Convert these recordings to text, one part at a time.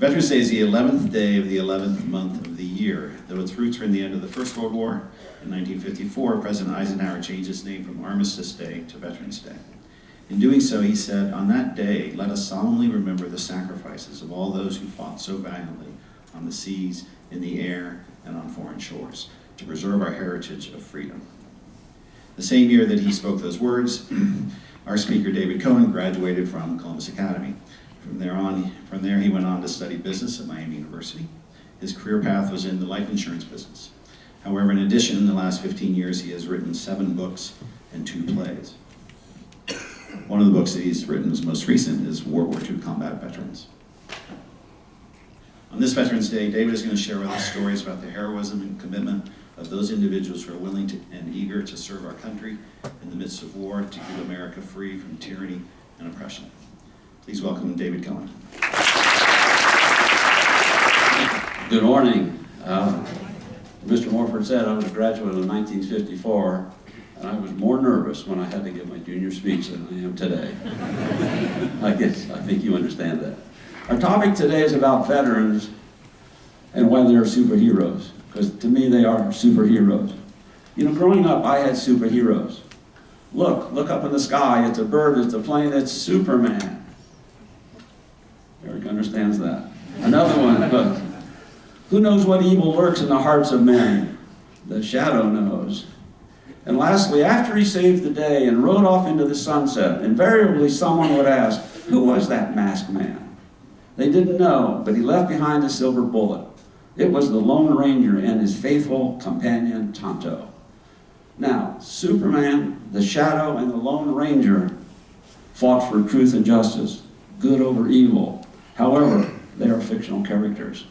Veterans Day is the 11th day of the 11th month of the year. Though its roots are in the end of the First World War, in 1954, President Eisenhower changed its name from Armistice Day to Veterans Day. In doing so, he said, "On that day, let us solemnly remember the sacrifices of all those who fought so valiantly on the seas, in the air, and on foreign shores, to preserve our heritage of freedom." The same year that he spoke those words, our speaker, David Cohen, graduated from Columbus Academy. From there he went on to study business at Miami University. His career path was in the life insurance business. However, in addition, in the last 15 years, he has written 7 books and 2 plays. One of the books that he's written, his most recent, is World War II Combat Veterans. On this Veterans Day, David is going to share with us stories about the heroism and commitment of those individuals who are willing to, and eager to serve our country in the midst of war to keep America free from tyranny and oppression. Please welcome David Cohen. Good morning. Mr. Morford said I was a graduate in 1954, and I was more nervous when I had to give my junior speech than I am today. I think you understand that. Our topic today is about veterans and why they're superheroes, because to me they are superheroes. You know, growing up I had superheroes. Look up in the sky, it's a bird, it's a plane, it's Superman. Eric understands that. Another one, who knows what evil lurks in the hearts of men? The shadow knows. And lastly, after he saved the day and rode off into the sunset, invariably someone would ask, who was that masked man? They didn't know, but he left behind a silver bullet. It was the Lone Ranger and his faithful companion, Tonto. Now, Superman, the Shadow, and the Lone Ranger fought for truth and justice, good over evil. However, they are fictional characters.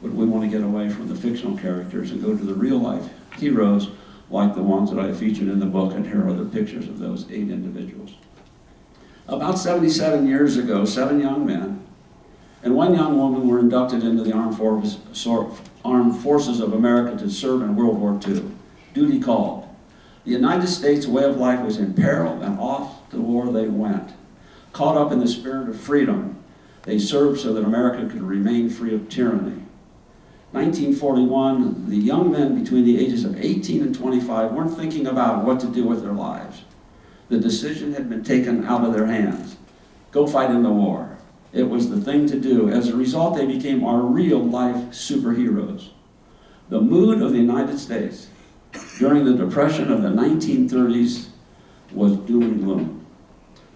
But we want to get away from the fictional characters and go to the real-life heroes like the ones that I featured in the book, and here are the pictures of those 8 individuals. About 77 years ago, 7 young men and 1 young woman were inducted into the Armed Forces of America to serve in World War II. Duty called. The United States way of life was in peril, and off to war they went. Caught up in the spirit of freedom, they served so that America could remain free of tyranny. 1941, the young men between the ages of 18 and 25 weren't thinking about what to do with their lives. The decision had been taken out of their hands. Go fight in the war. It was the thing to do. As a result, they became our real-life superheroes. The mood of the United States during the Depression of the 1930s was doom and gloom.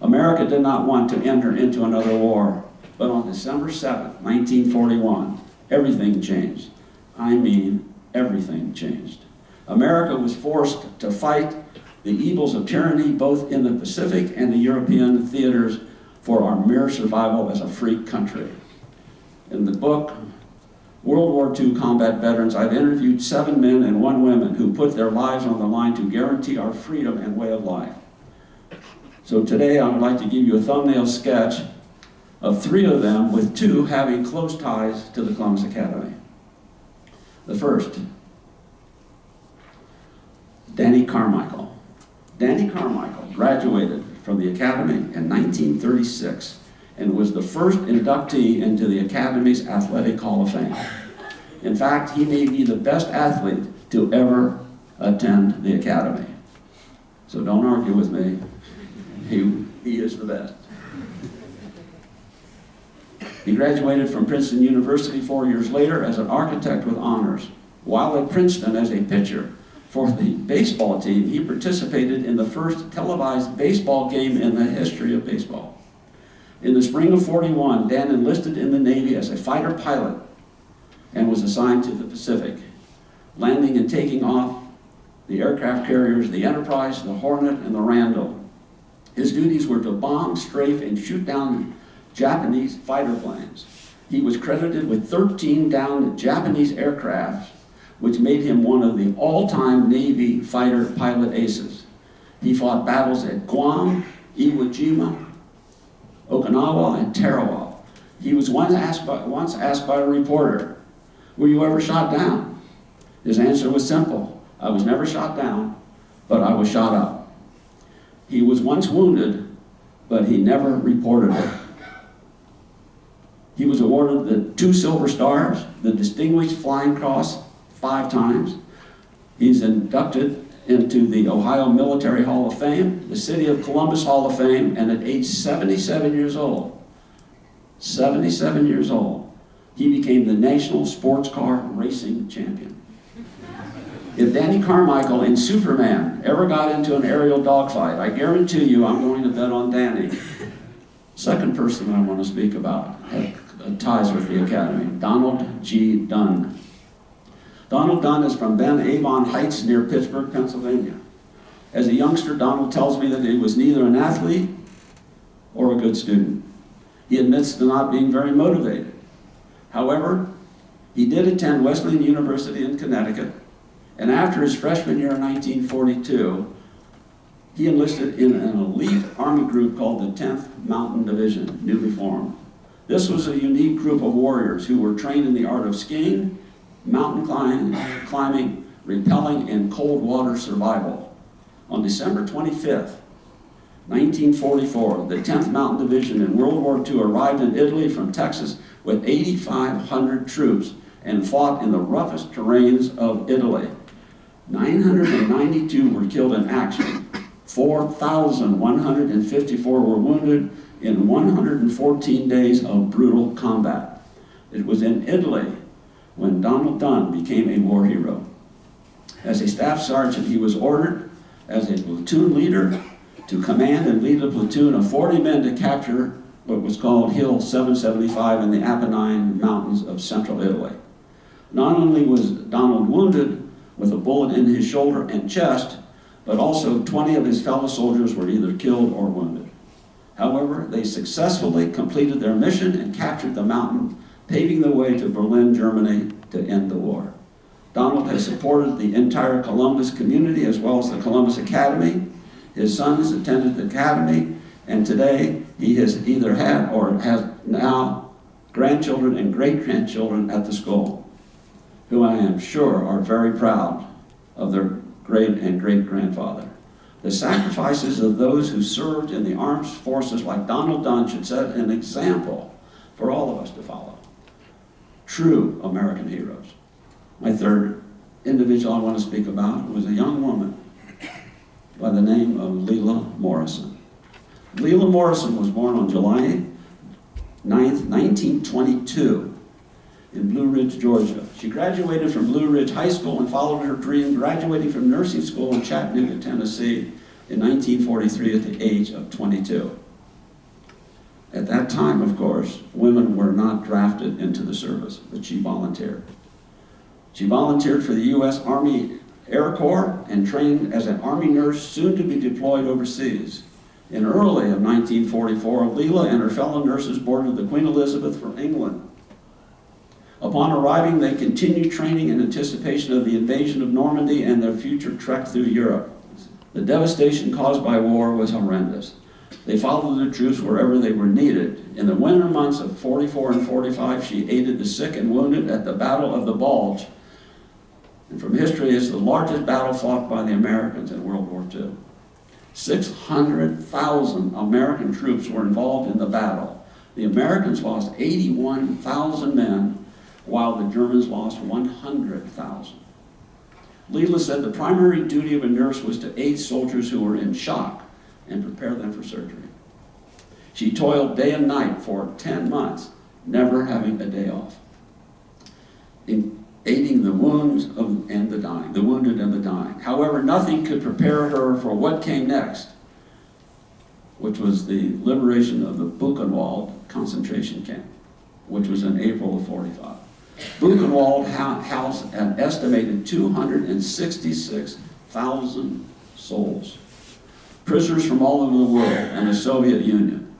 America did not want to enter into another war, but on December 7th, 1941, everything changed. I mean, everything changed. America was forced to fight the evils of tyranny both in the Pacific and the European theaters for our mere survival as a free country. In the book, World War II Combat Veterans, I've interviewed 7 men and 1 woman who put their lives on the line to guarantee our freedom and way of life. So today I would like to give you a thumbnail sketch of 3 of them, with 2 having close ties to the Columbus Academy. The first, Danny Carmichael. Danny Carmichael graduated from the Academy in 1936 and was the first inductee into the Academy's Athletic Hall of Fame. In fact, he may be the best athlete to ever attend the Academy. So don't argue with me. He is the best. He graduated from Princeton University 4 years later as an architect with honors. While at Princeton as a pitcher for the baseball team, he participated in the first televised baseball game in the history of baseball. In the spring of '41, Dan enlisted in the Navy as a fighter pilot and was assigned to the Pacific, landing and taking off the aircraft carriers, the Enterprise, the Hornet, and the Randall. His duties were to bomb, strafe, and shoot down Japanese fighter planes. He was credited with 13 downed Japanese aircraft, which made him one of the all-time Navy fighter pilot aces. He fought battles at Guam, Iwo Jima, Okinawa, and Tarawa. He was once asked by a reporter, "Were you ever shot down?" His answer was simple: "I was never shot down, but I was shot up." He was once wounded, but he never reported it. He was awarded the 2 Silver Stars, the Distinguished Flying Cross 5 times. He's inducted into the Ohio Military Hall of Fame, the City of Columbus Hall of Fame, and at age 77 years old, 77 years old, he became the national sports car racing champion. If Danny Carmichael in Superman ever got into an aerial dogfight, I guarantee you I'm going to bet on Danny. Second person I want to speak about had ties with the Academy, Donald G. Dunn. Donald Dunn is from Ben Avon Heights near Pittsburgh, Pennsylvania. As a youngster, Donald tells me that he was neither an athlete or a good student. He admits to not being very motivated. However, he did attend Wesleyan University in Connecticut, and after his freshman year in 1942, he enlisted in an elite Army group called the 10th Mountain Division, newly formed. This was a unique group of warriors who were trained in the art of skiing, mountain climbing, rappelling, and cold water survival. On December 25th, 1944, the 10th Mountain Division in World War II arrived in Italy from Texas with 8,500 troops and fought in the roughest terrains of Italy. 992 were killed in action. 4,154 were wounded in 114 days of brutal combat. It was in Italy when Donald Dunn became a war hero. As a staff sergeant, he was ordered as a platoon leader to command and lead a platoon of 40 men to capture what was called Hill 775 in the Apennine Mountains of central Italy. Not only was Donald wounded with a bullet in his shoulder and chest, but also 20 of his fellow soldiers were either killed or wounded. However, they successfully completed their mission and captured the mountain, paving the way to Berlin, Germany, to end the war. Donald has supported the entire Columbus community as well as the Columbus Academy. His sons attended the Academy, and today he has either had or has now grandchildren and great-grandchildren at the school, who I am sure are very proud of their great and great-grandfather. The sacrifices of those who served in the armed forces like Donald Dunn should set an example for all of us to follow. True American heroes. My third individual I want to speak about was a young woman by the name of Leila Morrison. Leila Morrison was born on July 9th, 1922 in Blue Ridge, Georgia. She graduated from Blue Ridge High School and followed her dream, graduating from nursing school in Chattanooga, Tennessee in 1943 at the age of 22. At that time, of course, women were not drafted into the service, but she volunteered. She volunteered for the U.S. Army Air Corps and trained as an Army nurse, soon to be deployed overseas. In early of 1944, Leila and her fellow nurses boarded the Queen Elizabeth for England. Upon arriving, they continued training in anticipation of the invasion of Normandy and their future trek through Europe. The devastation caused by war was horrendous. They followed the troops wherever they were needed. In the winter months of 44 and 45, she aided the sick and wounded at the Battle of the Bulge. And from history, it's the largest battle fought by the Americans in World War II. 600,000 American troops were involved in the battle. The Americans lost 81,000 men, while the Germans lost 100,000. Leila said the primary duty of a nurse was to aid soldiers who were in shock and prepare them for surgery. She toiled day and night for 10 months, never having a day off, in aiding the wounded and the dying. However, nothing could prepare her for what came next, which was the liberation of the Buchenwald concentration camp, which was in April of 45. Buchenwald housed an estimated 266,000 souls. Prisoners from all over the world and the Soviet Union,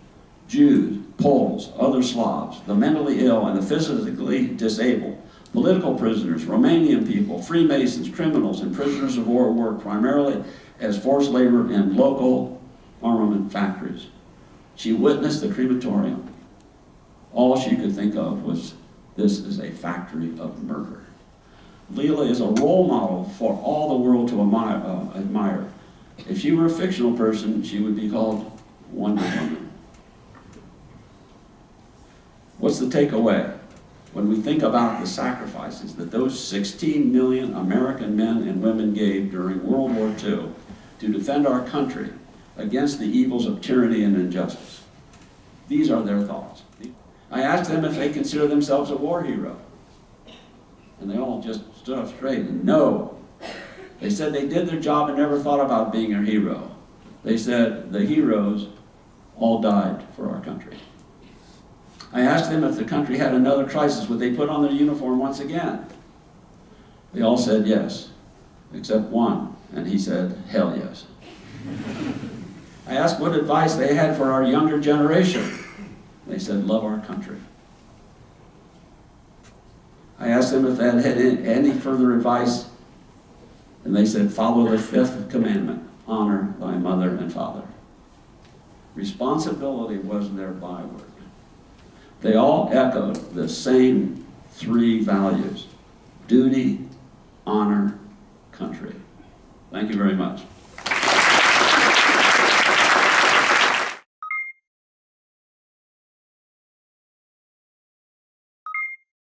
Jews, Poles, other Slavs, the mentally ill and the physically disabled, political prisoners, Romanian people, Freemasons, criminals, and prisoners of war worked primarily as forced labor in local armament factories. She witnessed the crematorium. All she could think of was, this is a factory of murder. Leila is a role model for all the world to admire. If she were a fictional person, she would be called Wonder Woman. What's the takeaway when we think about the sacrifices that those 16 million American men and women gave during World War II to defend our country against the evils of tyranny and injustice? These are their thoughts. I asked them if they consider themselves a war hero. And they all just stood up straight and no. They said they did their job and never thought about being a hero. They said the heroes all died for our country. I asked them if the country had another crisis, would they put on their uniform once again? They all said yes, except one, and he said, hell yes. I asked what advice they had for our younger generation. They said, love our country. I asked them if they had any further advice, and they said, follow the fifth commandment, honor thy mother and father. Responsibility was their byword. They all echoed the same three values: duty, honor, country. Thank you very much.